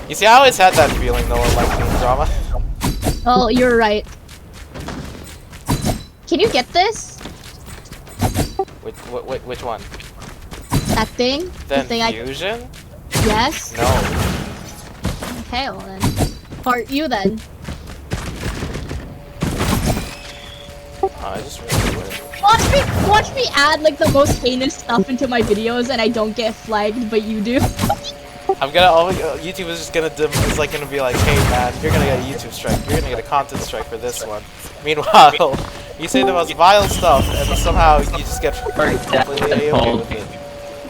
You see, I always had that feeling no one liked me in drama. Oh, you're right. Can you get this? Which one? That thing? The thing fusion? Yes? No. Okay, well then. Or you then. Oh, I just really would. Watch me add like the most heinous stuff into my videos and I don't get flagged, but you do. I'm gonna YouTube is just gonna is like gonna be like, hey man, you're gonna get a YouTube strike. You're gonna get a content strike for this one. Meanwhile, you say the most vile stuff and somehow you just get completely okay with it.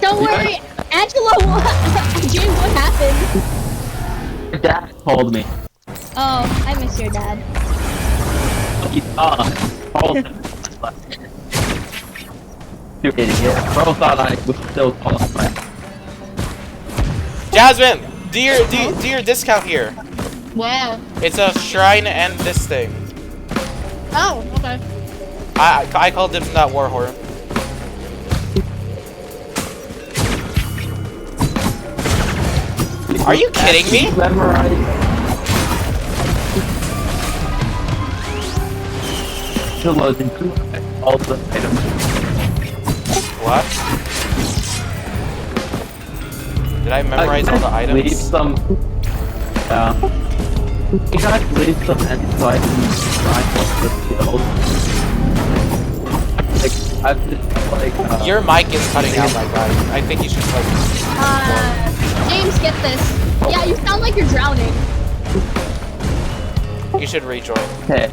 Don't worry, Angela. James, what happened? Your dad called me. Oh, I miss your dad. He called him. You idiot. Bro thought I was still calling my. Jasmine, do your discount here. Wow. It's a shrine and this thing. Oh, okay. I call dibs on that warhorn. Are you kidding me? Pillows and all the items. What? Did I memorize all the items? Leave some. You guys leave some insight in the the skills. Like, I've just like. Your mic is cutting out, my guy. I think you should like. James, get this. Yeah, you sound like you're drowning. You should rejoin. Okay.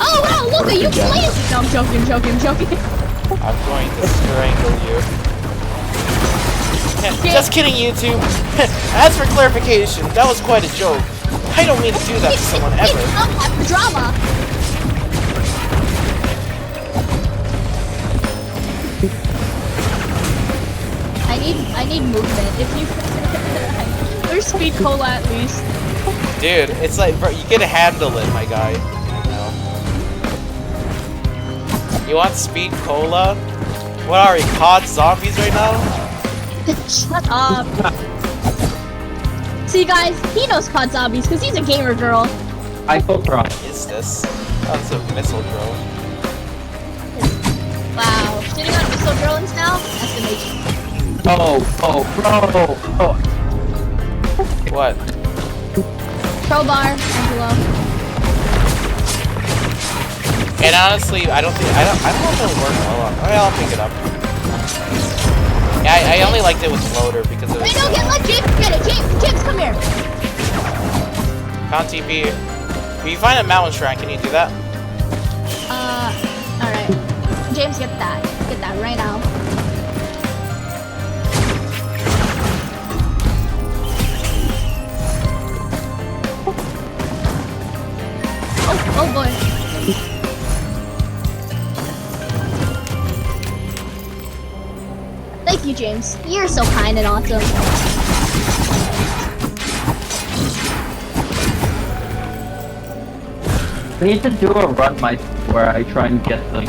Oh wow, look at you playing. No, I'm joking. I'm going to strangle you. Just kidding, YouTube. As for clarification, that was quite a joke. I don't mean to do that to someone ever. Drama. I need movement. If you there's speed cola at least. Dude, it's like, bro, you can handle it, my guy. You want speed cola? What are we, COD zombies right now? Shut up. See guys, he knows COD zombies because he's a gamer girl. I go for What is this? That's a missile drill. Wow, shitting on missile drones now? That's amazing. bro. What? Crowbar, Angelo. And honestly, I don't know if it'll work well. I'll pick it up. Yeah, I only liked it with floater because it was. Wait, no, let James get it. James, come here. Count TP. When you find a mountain shrine, can you do that? Alright. James, get that. Get that right now. Oh boy. Thank you, James. You're so kind and awesome. We need to do a run where I try and get them.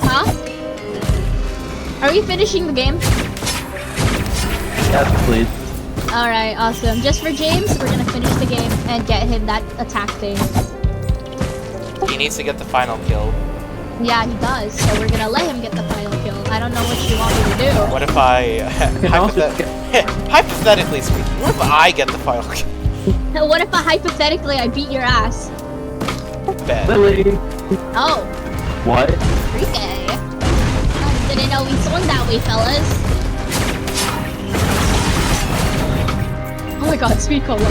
Huh? Are we finishing the game? Yes, please. Alright, awesome. Just for James, we're gonna finish the game and get him that attack thing. He needs to get the final kill. Yeah, he does. So we're gonna let him get the final kill. I don't know what you want me to do. What if I, hypothetically speaking, what if I get the final kill? What if hypothetically I beat your ass? Bet. Lily. Oh, What? freaky. Didn't know we swung that way, fellas. Oh my god, speed cola. I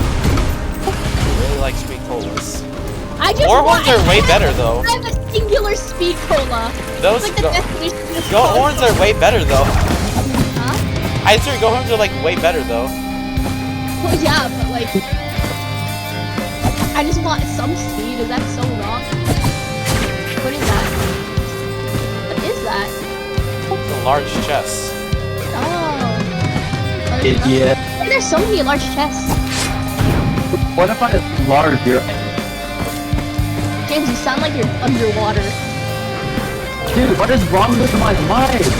really like speed colas. I just Warhorns are way better though. I have a singular speed cola. Those It's like the definition of goat horns are way better though. Huh? I swear goat horns are like way better though. Well, yeah, but like, I just want some speed. Is that so wrong? What is that? What is that? It's a large chest. Oh. Idiot. There's so many large chests. What if I enlarge your... James, you sound like you're underwater. Dude, what is wrong with my mind?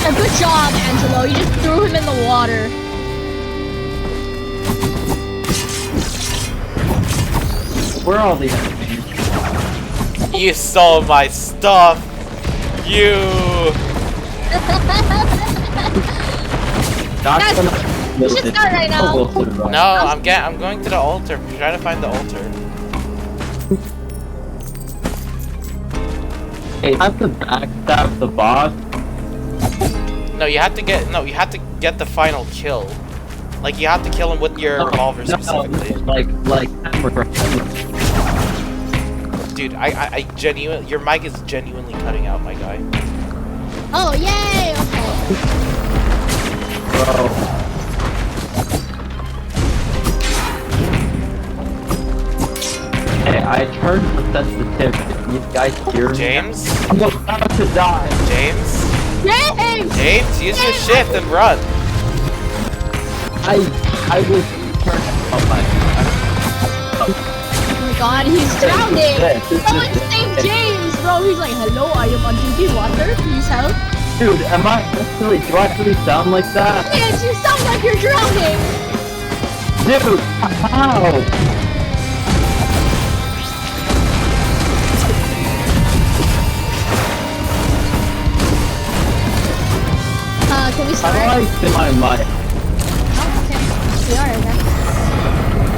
Good job, Angelo. You just threw him in the water. Where are all the enemies? You stole my stuff. You. Not Guys, gonna we should start right now. No, I'm going to the altar. I'm trying to find the altar. Hey, I have to backstab the boss. No, you have to get the final kill. Like you have to kill him with your revolver specifically. Like hammer. Dude, I genuinely, your mic is genuinely cutting out, my guy. Oh, yay! Bro. Hey, I turned the sensitivity. You guys hear me? James? I'm about to die. James? James! James, use your shift and run. I was turned on my. Oh my god, he's drowning! Someone This. save James, bro! He's like, hello, I am on duty water, please help. Dude, do I actually sound like that? Yes, you sound like you're drowning! Dude, how? Can we How start? do I fit my mic? Oh, okay. We are, okay.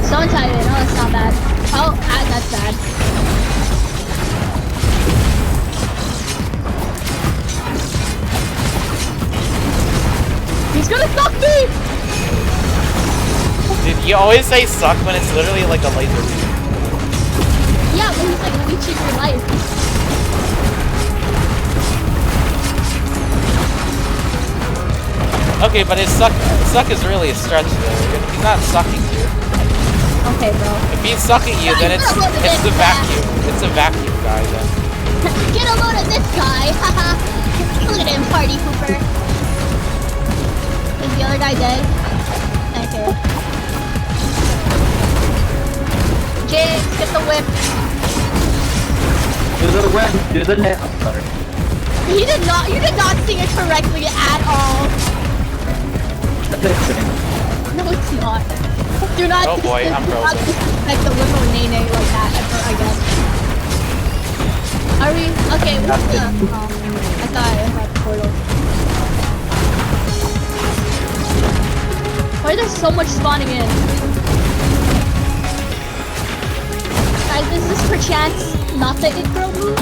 Someone type it. Oh, that's not bad. Oh, that's bad. He's gonna suck me! Dude, you always say suck when it's literally like a laser beam. Yeah, but he's like leeching your life. Okay, but his suck is really a stretch there. He's not sucking you. Okay, bro. If he's sucking you, then it's the vacuum. It's a vacuum guy then. Get a load of this guy! Haha! Look at him, party pooper. Is the other guy dead? Okay. James, get the whip. Do the red, do the net. I'm sorry. You did not sing it correctly at all. No, it's not. Do not. Oh boy, I'm do not frozen. disrespect the whip or nene like that ever again. Are we? Okay, what's the? I thought the portal. Why is there so much spawning in? Guys, is this perchance not the It Girl move?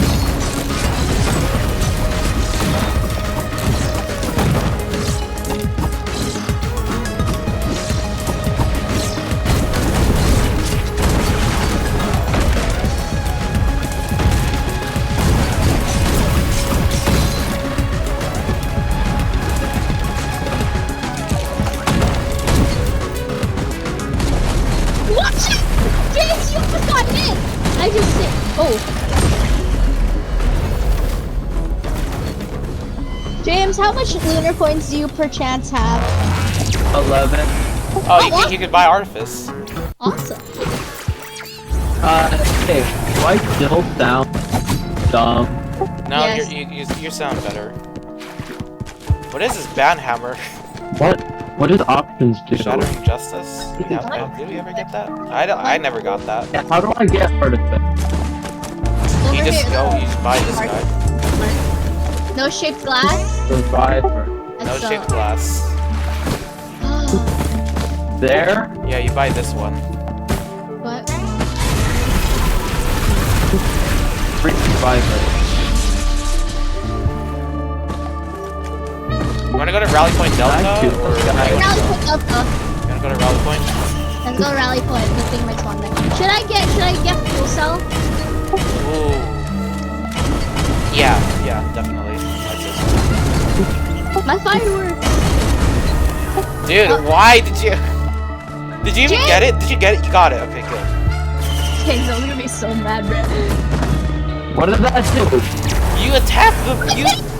Watch it! James, you just got hit! I just hit. Oh. James, how much lunar points do you perchance have? 11. Oh, you could buy Artifice. Awesome. Hey, do I still sound dumb? No, Yes. you sound better. What is this banhammer? What does options do? Shattering Justice? Did we ever get that? I never got that. Yeah, how do I get Artifice? Over You just here. go, you just buy this guy. No shaped glass? Survivor. No That's shaped glass. There? Yeah, you buy this one. What? Free Survivor. You wanna go to Rally Point Delta? Thank you. Or Okay. Rally point Delta. you wanna go to Rally Point? Let's go rally point. The thing might spawn there. Should I get fuel cell? Ooh. Yeah, definitely. That's My fireworks. it. Dude, why did you... Did you even get it? Did you get it? You got it. Okay, good. James, I'm gonna be so mad, bro. What did that do? You attacked the...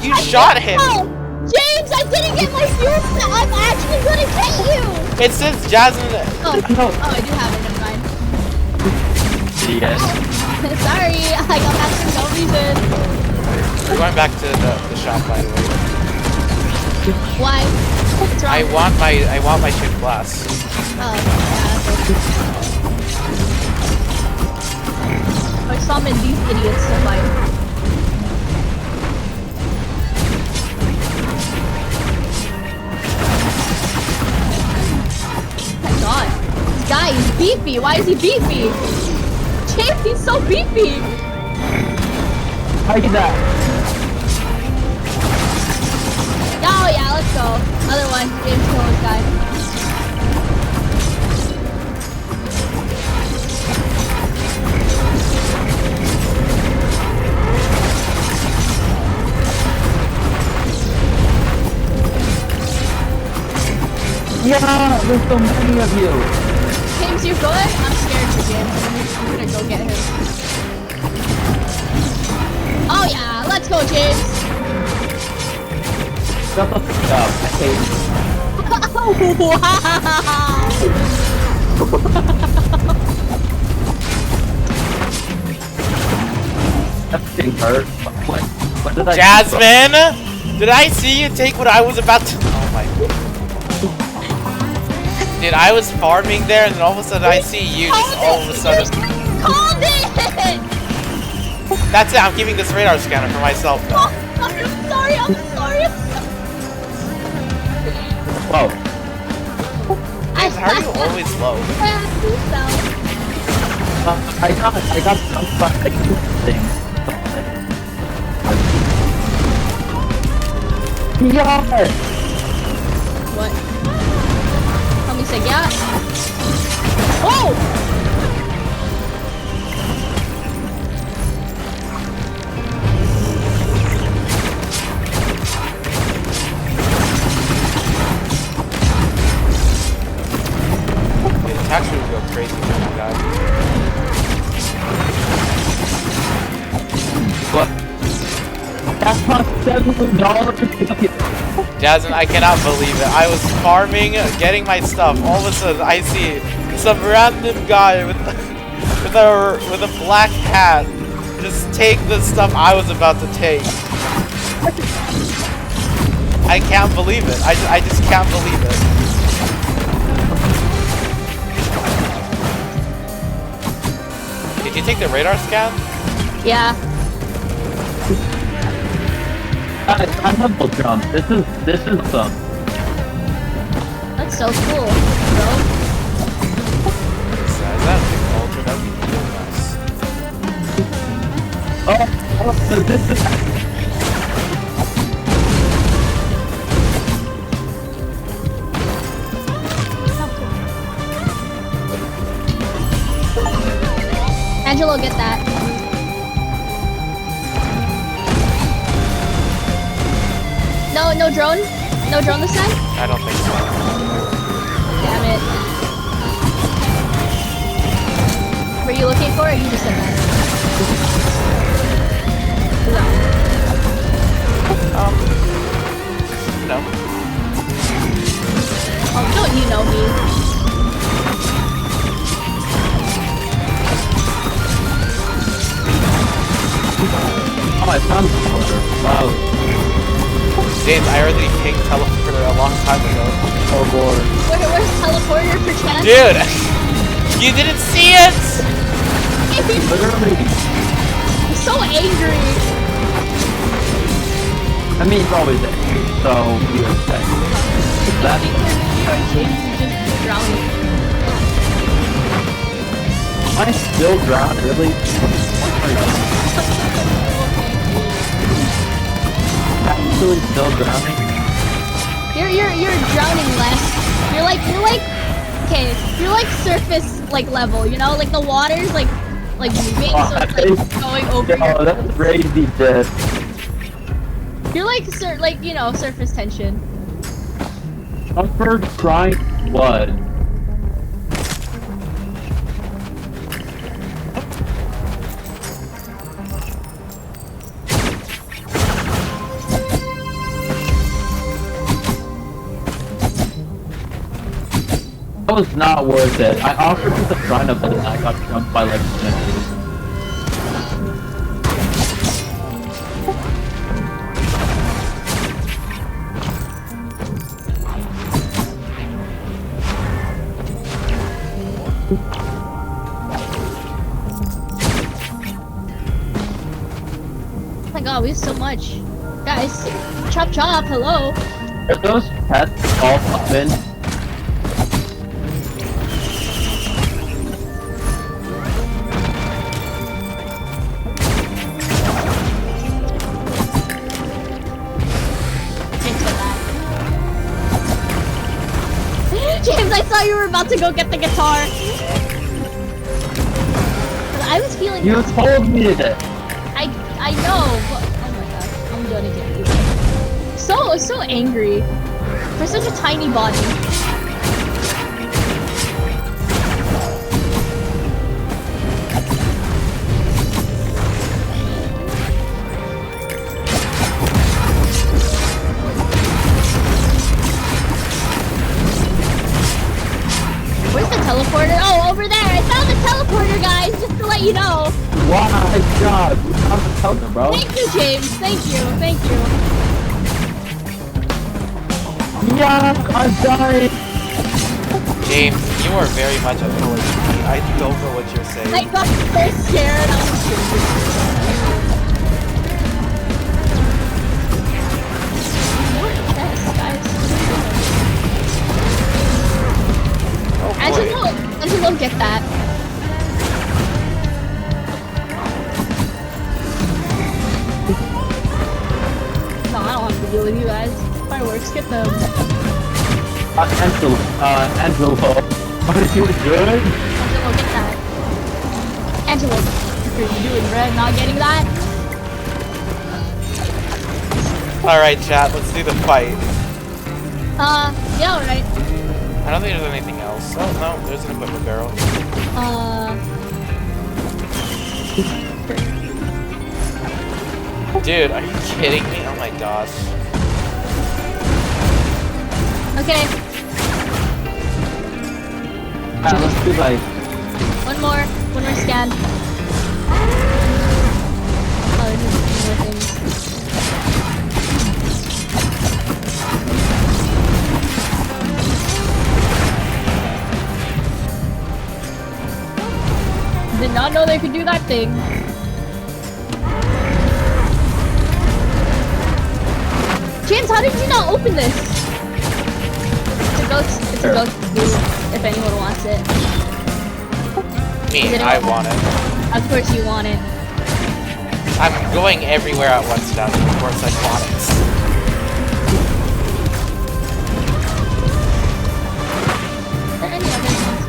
You shot him! Oh, James, I didn't get my fuel cell. I'm actually gonna get you. It says Jasmine... Oh, No. I do have it. Never mind. Yes. Sorry, I got back for no reason. We're going back to the shop, by the way. Why? What's wrong? I want my ship glass. Oh, yeah. I summoned these idiots to fight. Oh my god. This guy is beefy. Why is he beefy? James, he's so beefy. I did that. Oh yeah, let's go. Other one. James, kill this guy. Yeah, there's so many of you. James, you good? I'm scared for James. I'm gonna go get him. Oh yeah, let's go, James. Shut the fuck up. I hate you. Wow. That thing hurt. What did I Jasmine, did I see you take what I was about to? Oh my. Dude, I was farming there, and then all of a sudden I see you just all of a sudden. Called it! That's it. I'm keeping this radar scanner for myself now. I'm sorry. I'm sorry. Whoa. James, how are you always low? I got some fucking thing. Yeah. What? Let me say yeah. Whoa! The attack would go crazy with you guys. What? That's not $7. Jasmine, I cannot believe it. I was farming, getting my stuff. All of a sudden, I see some random guy with a black hat just take the stuff I was about to take. I can't believe it. I just can't believe it. Did you take the radar scan? Yeah. I'm humble jump. This is some. That's so cool, bro. Is that a big ultra? That would be really nice. Oh, this is. Angelo, get that. No drone? No drone this time? I don't think so. Damn it. Were you looking for it or you just said that? No. Oh, don't you know me? Oh, I found the water. Wow. James, I already pinged teleporter a long time ago. Oh boy. Where's teleporter for chance? Dude! You didn't see it! Literally. I'm so angry. I mean, it's always angry, so you expect. That You or James is just drowning. I still drown, really? Actually still drowning? You're drowning less. You're like okay, you're like surface like level, you know, like the water's like moving, so it's like going over Oh, your that's crazy, Jess. You're like you know, surface tension. Upper crying blood. That was not worth it. I offered to the front of it and I got jumped by like 10. god, we have so much. Guys, chop chop, hello. Are those pets all open? James, I saw you were about to go get the guitar. I was feeling. You told me that. I know, but oh my gosh, I'm gonna get you. So angry for such a tiny body. Where's the teleporter? Oh, over there! I found the teleporter, guys! Just to let you know. Wow, my god, you found the teleporter, bro. Thank you, James. Thank you. Thank you. Yeah, I'm dying. James, you are very much a villain. I don't know what you're saying. I got so scared. I was Yes, guys. Oh boy. Angelo, get that. No, I don't have to deal with you guys. Fireworks, get them. Angelo, are you good? Angelo, get that. Angelo, what are you doing, Red? Not getting that? Alright, chat, let's do the fight. Yeah, alright. I don't think there's anything else. Oh, no, there's an equipment barrel. Dude, are you kidding me? Oh my gosh. Okay, Let's do like... one more scan. Oh, there's just more things. Did not know they could do that thing. James, how did you not open this? It's a ghost food, if anyone wants it. Me, I want it. Of course you want it. I'm going everywhere at once now, so of course I want it. Is there any other ones?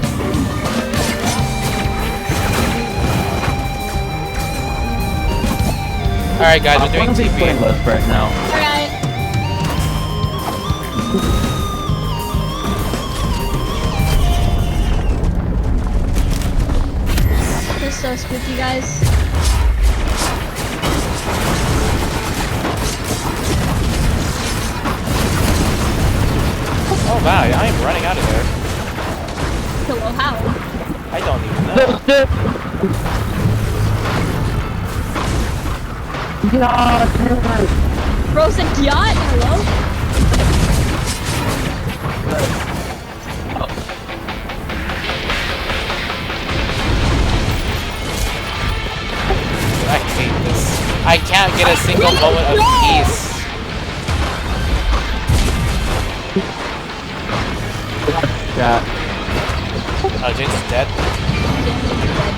Alright guys, we're doing TP. playlist right now. Alright. This is so spooky, guys. Oh wow, I am running out of there. Hello, how? I don't even know. Frozen yacht? Hello? I hate this. I can't get a single moment of peace. Yeah. Oh, James is dead?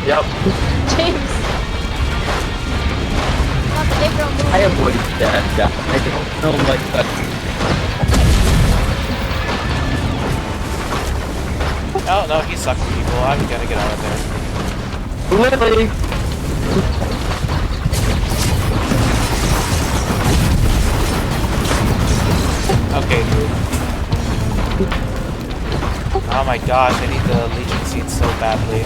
Yep. James. I avoided that. Yeah. I don't know like that. Oh no, he's sucking people. I'm gonna get out of there. Literally. Okay, dude. Oh my gosh, I need the Legion seed so badly.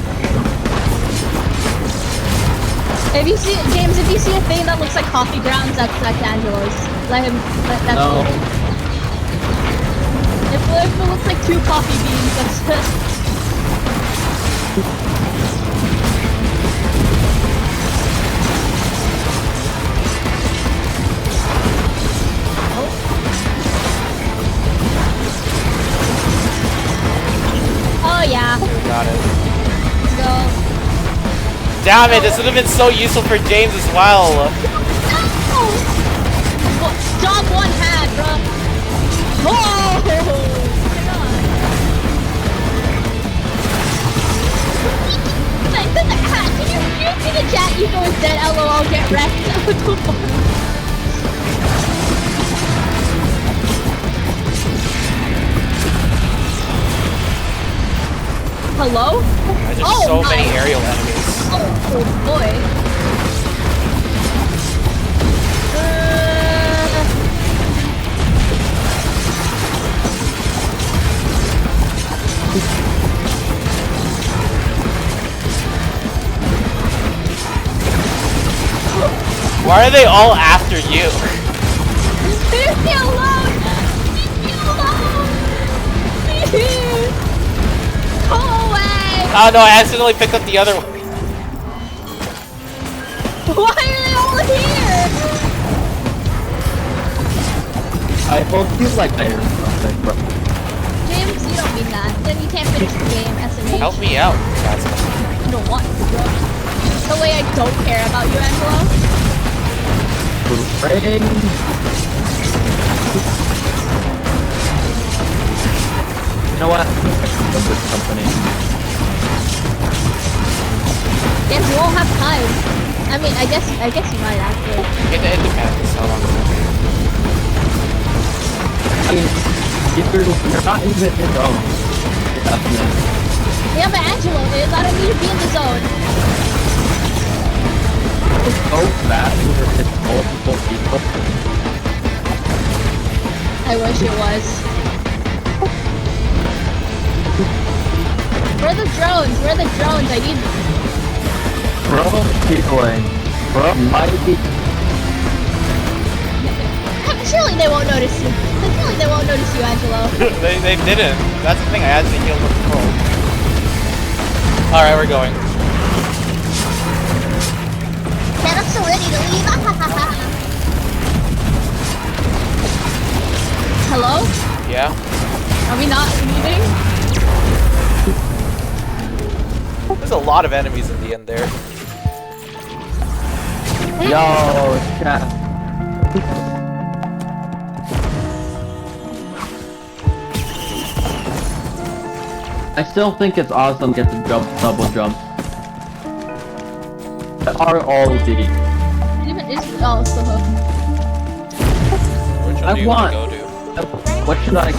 If you see James, if you see a thing that looks like coffee grounds, that's Angelo's. Let him. That's No. If it looks like 2 coffee beans, that's Oh yeah. Got it. Let's go. Damn it, this would have been so useful for James as well. No! Hello? There's so many my. aerial enemies. Oh boy. Why are they all after you? Leave me alone! Leave me alone! Please! Go away! Oh no, I accidentally picked up the other one. Why are they all here? I hope you like that or something, bro. James, you don't mean that. Then you can't finish the game, SMH. Help me out, guys. You don't want to, bro. The way I don't care about you, Angelo. Rain. You know what? I love this company. James, you won't have time. I mean, I guess you might actually. It depends how long it's gonna take. I mean, you're not even in the zone. Yeah, but Angelo is. I don't need to be in the zone. It's so fast because it's multiple people. I wish it was. Where are the drones? Where are the drones? I need. Bro, keep going. Bro, might be. Surely they won't notice you. Surely they won't notice you, Angelo. they didn't. That's the thing, I had to heal with the cold. Alright, we're going. Man, I'm so ready to leave. Hello? Yeah? Are we not leaving? There's a lot of enemies in the end there. Yo, chat. I still think it's awesome to get to jump, double jump. What are all these? Even is oh so. Which one I do you want. want to go to? What should I?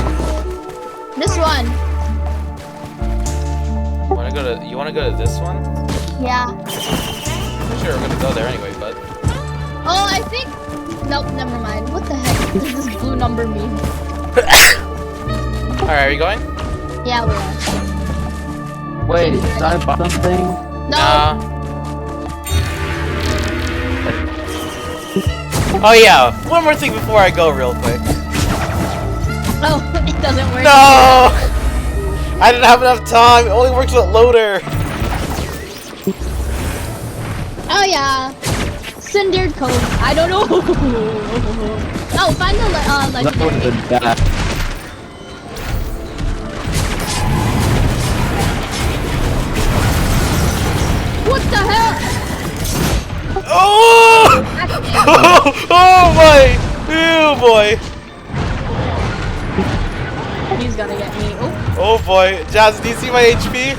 This one. You wanna go to this one? Yeah. I'm sure we're gonna go there anyway, but Oh, I think. Nope, never mind. What the heck does this blue number mean? alright, are you going? Yeah, we are. Wait, did I buy something? No. Nah. Oh yeah, one more thing before I go real quick. Oh, it doesn't work. No! I didn't have enough time, it only works with loader. Oh yeah. Cindered code. I don't know. Oh, find the That would have legendary. been bad. What the hell? Oh! Oh my! Ew boy! He's gonna get me. Oh. Oh boy. Jazz, do you see my HP?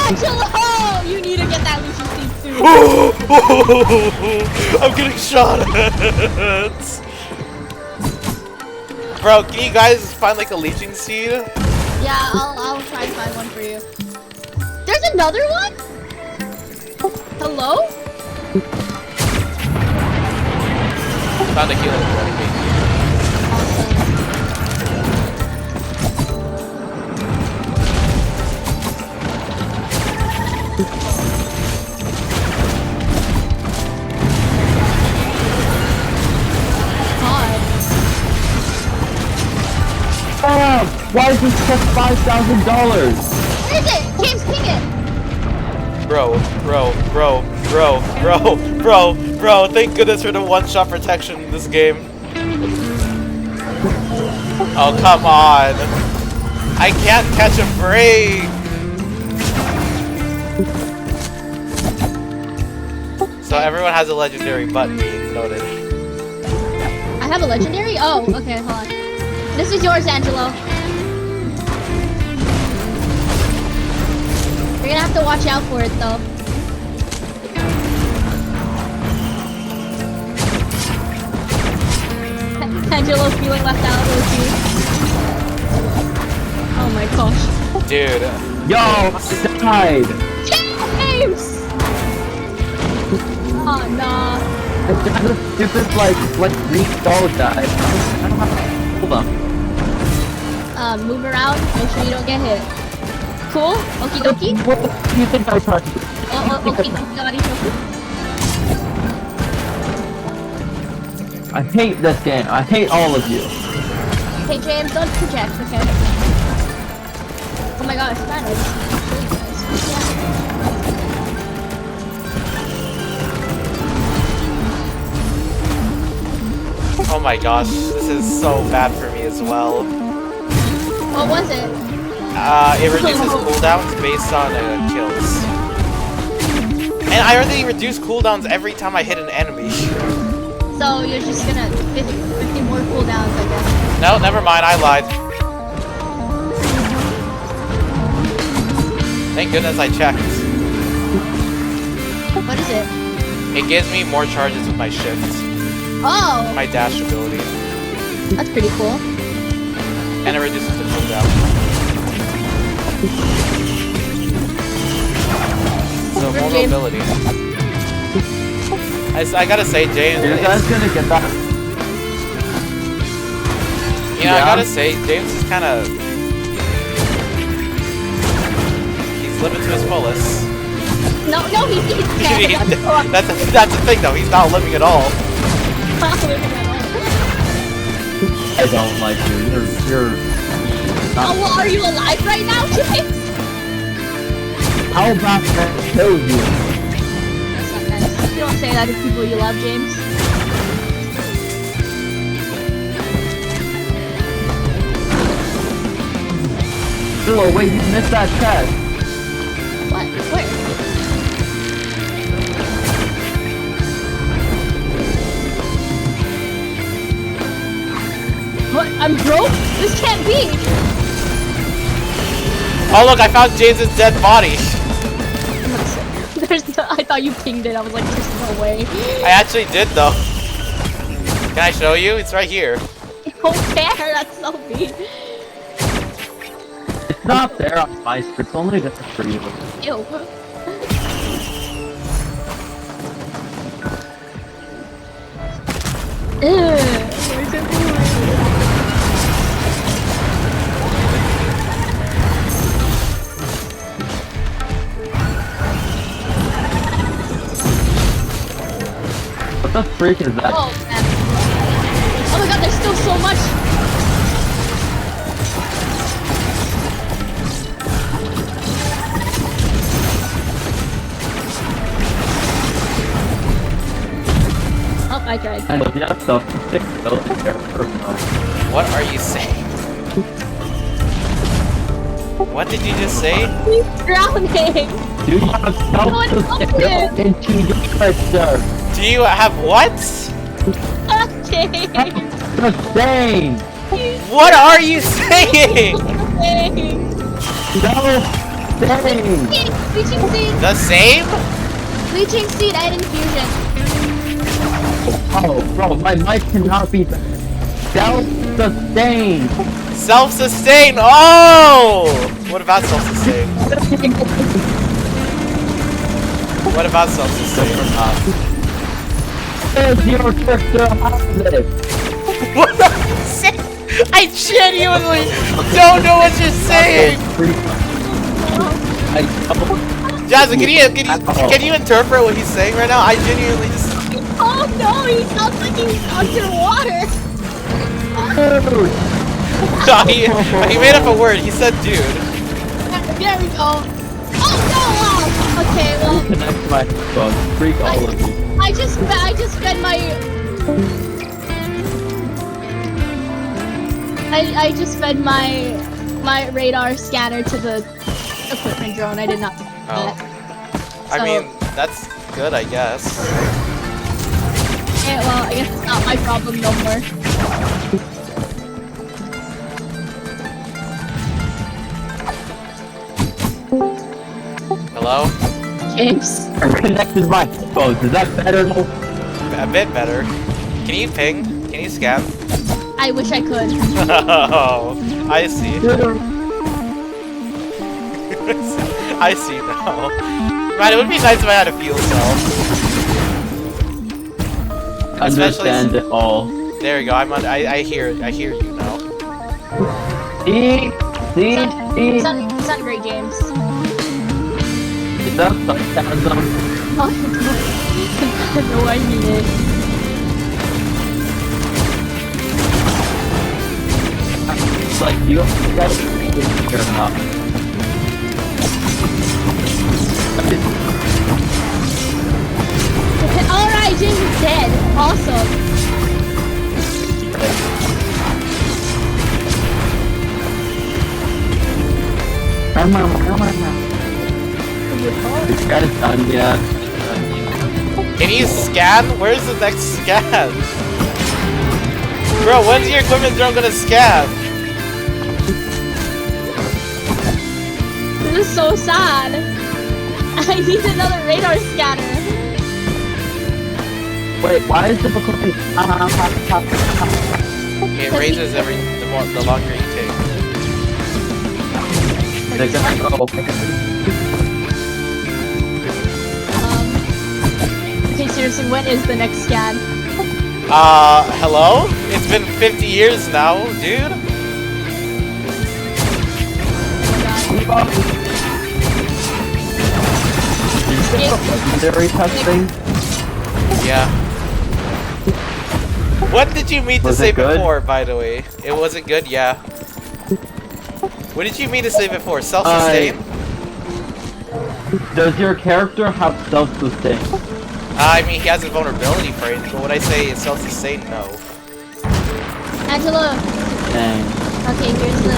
Angelo! You need to get that Lucian seed soon. I'm getting shot at! Bro, can you guys find like a leeching seed? Yeah, I'll try and find one for you. There's another one? Hello? Found a healing enemy. Why is this check $5,000? Where is it? James, ping it! Bro, thank goodness for the one-shot protection in this game. Oh, come on. I can't catch a break. So everyone has a legendary button being noted. I have a legendary? Oh, okay, hold on. This is yours, Angelo. You're gonna have to watch out for it, though. Angelo feeling left out, OG. Oh my gosh. Dude. Yo, I died. James! Oh, no. I got a stupid, like green doll guy. I don't have to hold them. Move around, make sure you don't get hit. Cool? Okie dokie? What do you think I was trying to do? Okie dokie, okie I hate this game. I hate all of you. Hey James, don't project, okay? Oh my gosh, man, I just Oh my gosh, this is so bad for me as well. What was it? It reduces cooldowns based on kills. And I already reduce cooldowns every time I hit an enemy. So you're just gonna 50 more cooldowns, I guess. No, never mind, I lied. Thank goodness I checked. What is it? It gives me more charges with my shift. Oh! My dash ability. That's pretty cool. And it reduces the cooldown. So more mobility. I gotta say, James. You guys gonna get that? You know, I gotta say, James is kind of. He's living to his fullest. No, he's dead. that's the thing, though. He's not living at all. I don't like you. You're. Oh, well, are you alive right now, James? How about that kill you? That's not nice. You don't say that to people you love, James. Oh wait, you missed that chest. What? Where? What? I'm broke? This can't be! Oh look, I found James's dead body. There's no, I thought you pinged it. I was like, there's no way. I actually did though. Can I show you? It's right here. I don't care. That's so mean. It's not there on my screen. It's only there for you. Ew. Where's it going? What the freak is that? Oh, man. Oh my god, there's still so much! Oh, I tried. I know, yeah, stuff. What are you saying? What did you just say? He's drowning! Do you have self-sustain into your character? Do you have what? Okay! Sustain! What are you saying? Self-sustain! Bleaching seed! The same? Bleaching seed and infusion. Oh, bro, my mic cannot be self-sustain! Self-sustain! Oh! What about self-sustain? What about self-sustain? Is your character hostage? What are you saying? I genuinely don't know what you're saying! Jasmine, can you interpret what he's saying right now? I genuinely just... Oh no, he sounds like he's underwater! he made up a word. He said dude. There we go. Oh no! Okay, well... Connect my phone. Freak all of you. I just fed my... I just fed my radar scanner to the equipment drone. I did not do that. I mean, that's good, I guess. Yeah, well, I guess it's not my problem no more. Hello? James. I connected my headphones. Is that better? A bit better. Can you ping? Can you scan? I wish I could. Oh, I see. I see now. Man, it would be nice if I had a fuel cell. Understand it all. There you go. I hear you now. See? It's not great, James. Is that sarcasm? Oh, no, I mean it. It's like, you gotta be sure enough. Alright, James is dead. Awesome. Come on. This guy's done yet. Can you scan? Where's the next scan? Bro, when's your equipment drone gonna scan? This is so sad. I need another radar scanner. Wait, why is the equipment? It raises the longer you take. They're gonna go. Okay, seriously, when is the next scan? Hello? It's been 50 years now, dude. Oh my god. Secondary testing? Yeah. What did you mean to Was say it good? before, by the way? It wasn't good? Yeah. What did you mean to say before? Self-sustain? Does your character have self-sustain? I mean, he has a vulnerability for it, but when I say it's self-sustain, no. Angela. Dang. Okay, here's the...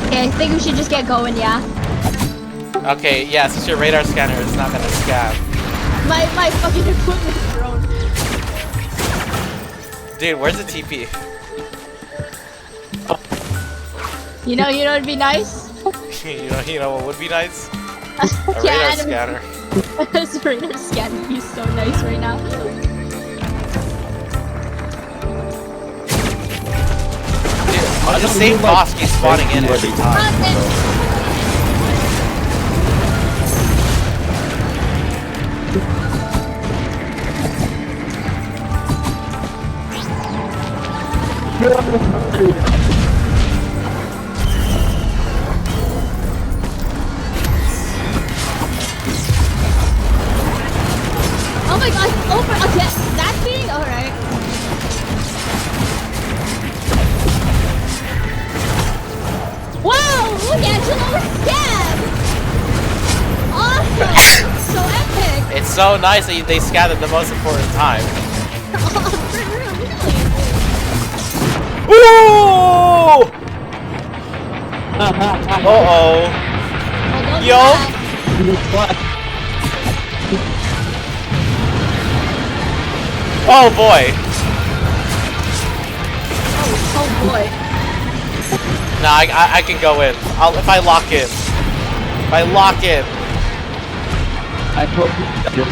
Okay, I think we should just get going, yeah? Okay, yeah, since your radar scanner is not gonna scan. My fucking equipment's thrown. Dude, where's the TP? You know it'd be nice? you know what would be nice? A Yeah, radar scanner. This radar scan would be so nice right now. Dude, the same boss keeps spawning in every time. Oh my god, over again. That thing? Alright. Wow! Look, Angela, we're scanned! Awesome! So epic! It's so nice that they scan at the most important time. Really? Woo! Uh-oh. Yo! Oh boy! Oh boy. Nah, I can go in. If I lock in. If I lock in. I hope you just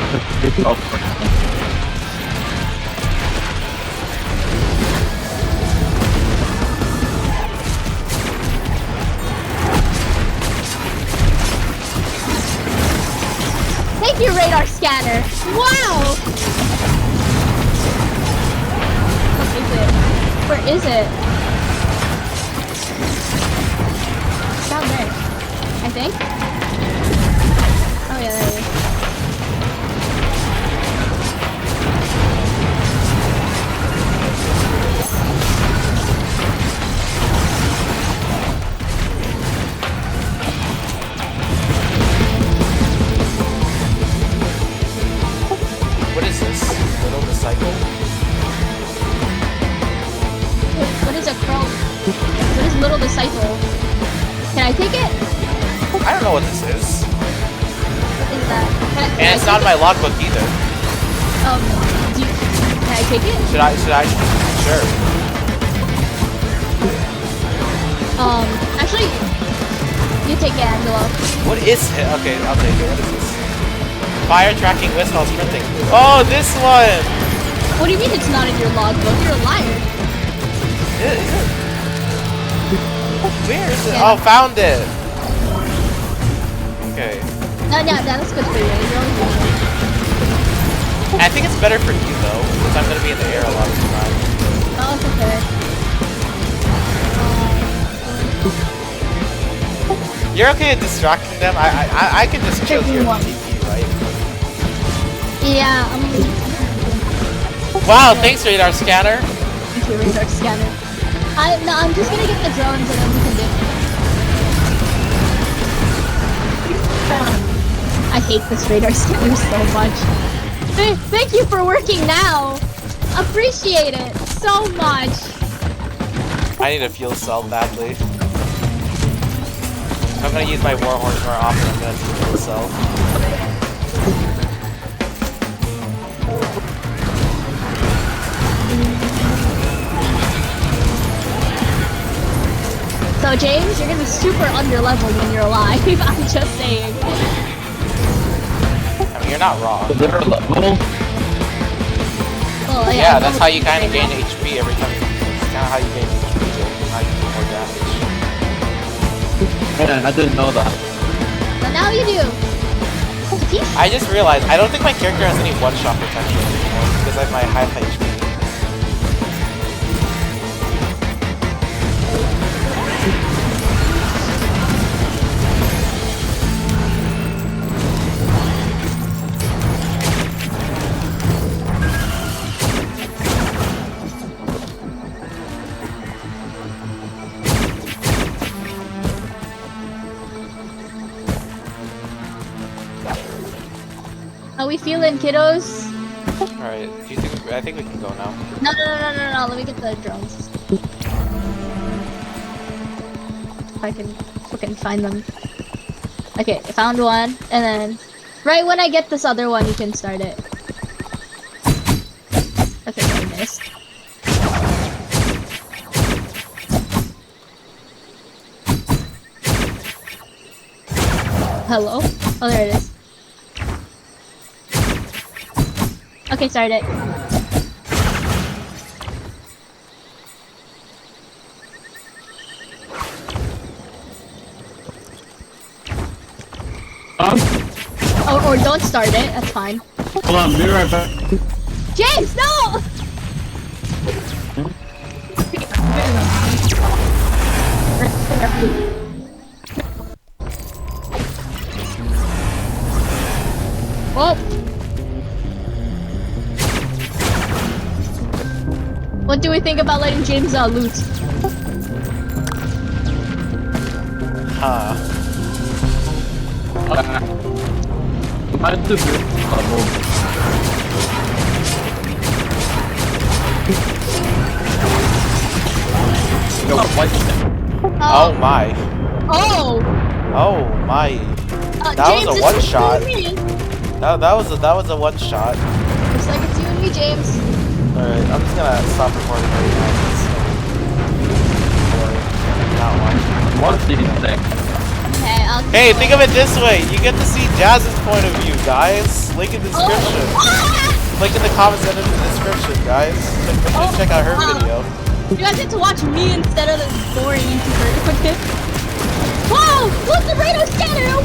Thank you, radar scanner. Wow! Where is it? It's down there. I think. Oh yeah, there it is. What is this? Little disciple? What is a crow? What is little disciple? Can I take it? I don't know what this is. What is that? Can And I it's not in take my logbook either. it? Can I take it? Should I? Sure. Actually, you take it, Angelo. What is it? Okay, I'll take it. What is this? Fire tracking whisk while sprinting. Oh, this one! What do you mean it's not in your logbook? You're a liar. Where is it? Oh, found it! Okay. No, that's good for you. You're always doing it. I think it's better for you, though, because I'm gonna be in the air a lot of the time. Oh, it's okay. You're okay at distracting them? I can just chill here and TP, right? Yeah, Wow, thanks, radar scanner! Thank you, radar scanner. I'm just gonna get the drones and then we can do it. I hate this radar scanner so much. Thank you for working now! Appreciate it so much! I need a fuel cell badly. If I'm gonna use my warhorse more often, I'm gonna need a fuel cell. So James, you're gonna be super under-leveled when you're alive, I'm just saying. I mean, you're not wrong. Is there a level? Well, Yeah, that's how you kind of gain HP every time. It's kind of how you gain HP, how you do more damage. Man, I didn't know that. But now you do. I just realized, I don't think my character has any one-shot potential anymore, because I have my high HP. How we feeling, kiddos? Alright, do you think, I think we can go now. No, let me get the drones. If I can fucking find them. Okay, I found one, and then right when I get this other one, you can start it. Okay, I missed. Hello? Oh, there it is. Okay, start it. Or don't start it, that's fine. Hold on, be right back. James, no! Oh! What do we think about letting James loot? I have to build level. Yo, what? Oh my. Oh! Oh my. That James, was a it's one just shot. you and me. That was a one shot. Looks like it's you and me, James. Alright, I'm just gonna stop recording right now. Not one. What's the thing? Okay, I'll Hey, think of it this way. You get to see Jazz's point of view, guys. Link in the description. Link in the comments and in the description, guys. Make sure to check out her video. You guys get to watch me instead of this boring YouTuber. Whoa! Look, the radar scanner!